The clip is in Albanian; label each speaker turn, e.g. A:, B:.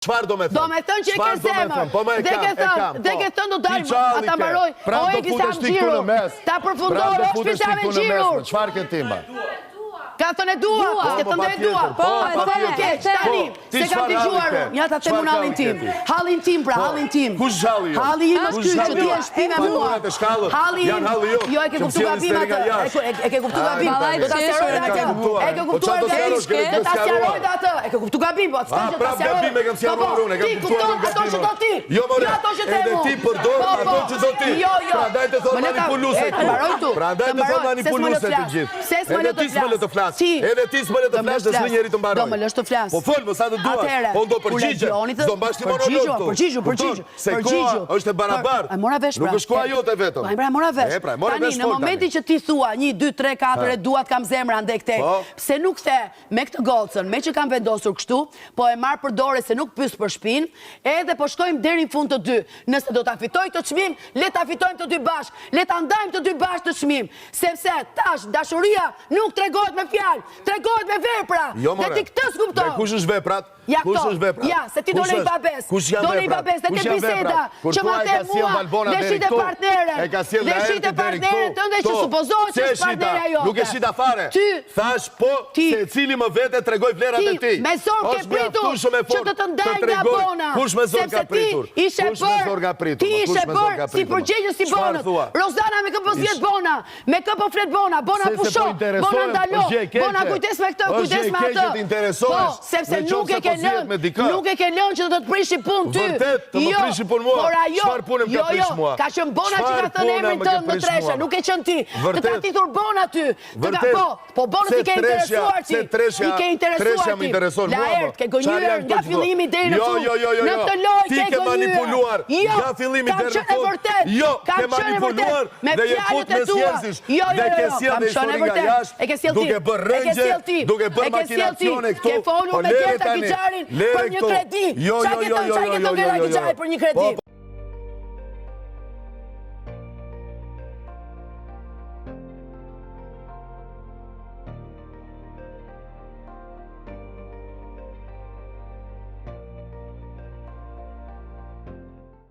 A: Çfarë do me thënë?
B: Do me thënë që e ke zemër. Dhe ke thënë do dalë ata mbaroj. O e kisam gjirur. Ta përfundoj është pisam e gjirur.
A: Çfarë ke timba?
B: Ka thënë e dua. Ke thënë e dua. Po, keq, tani. Se kam dëgjuar. Ja ta them unë hallin tim. Hallin tim pra, hallin tim.
A: Kush halli jo?
B: Halli im është ky që ti je shtëpi me mua. Halli im. Jo, e ke kuptuar gabim atë. E ke kuptuar gabim. Do ta sqaroj atë. E ke kuptuar gabim. Do ta sqaroj atë. E ke kuptuar gabim, po s'ka që ta sqaroj.
A: Gabim e kam sqaruar unë, e kam kuptuar
B: gabim. Ato që do ti.
A: Jo, more.
B: Ato që them.
A: Edhe ti përdor ato që do ti.
B: Jo.
A: Prandaj të thon manipuluese. Prandaj të thon manipuluese të gjithë. Edhe ti s'më le të flas. Edhe ti s'më le të flas dhe s'më njëri të mbaroj.
B: Do më lësh të flas.
A: Po fol, më sa të duash. Po do përgjigje. Do mbash ti monolog këtu.
B: Përgjigju.
A: Se koha është e barabartë. Nuk është koha jote vetëm.
B: Po pra mora vesh. Tani në momentin që ti thua 1 2 3 4 e duat kam zemra ande këtej. Pse nuk the me këtë gocën, me që kam vendosur kështu, po e marr për dorë se nuk pyes për shtëpinë, edhe po shkojmë deri në fund të dy. Nëse do ta fitoj të çmim, le ta fitojmë të dy bashk. Le ta ndajmë të dy bashk të çmim, sepse tash dashuria nuk tregohet me fjalë, tregohet me vepra. Dhe ti këtë s'kupton.
A: Kush është veprat?
B: Kush është veprat? Ja, se ti do lej babes. Do lej babes dhe ke biseda. Që ma the mua, leshit e partnere. Leshit e partnere të ndë që supozohet që është partnerja jote.
A: Nuk e shita fare. Thash po, se cili më vete tregoj vlerat e ti.
B: Me zor ke pritur që të të ndaj nga bona.
A: Kush me zor ka pritur?
B: Ti ishe bërë si përgjegjës si bonët. Rozana me këpë zjet bona. Me këpë flet bona. Bona pusho. Bona ndalo. Bona kujtes me këtë, kujtes me atë. Po, sepse nuk e ke lënë që të të prishi pun ty.
A: Vërtet, të më prishi pun mua. Çfarë punë më ka prish mua?
B: Ka qenë bona që ka thënë emrin tënd në treshe, nuk e qenë ti. Të ka titur bona ty. Po bona ti ke interesuar ti. Ti ke interesuar ti. Laert, ke gënjur nga fillimi deri në fund. Në këtë lojë ke
A: ke manipuluar. Nga fillimi deri në fund. Jo, ke manipuluar dhe je fut me sjelzish. Dhe ke sjell dhe historia nga jashtë. Duke bërë rëngje, duke bërë makinacione këtu.
B: Ke folur me Gjerta Gixharin për një kredi. Çka ke thënë Gjerta Gixharit për një kredi?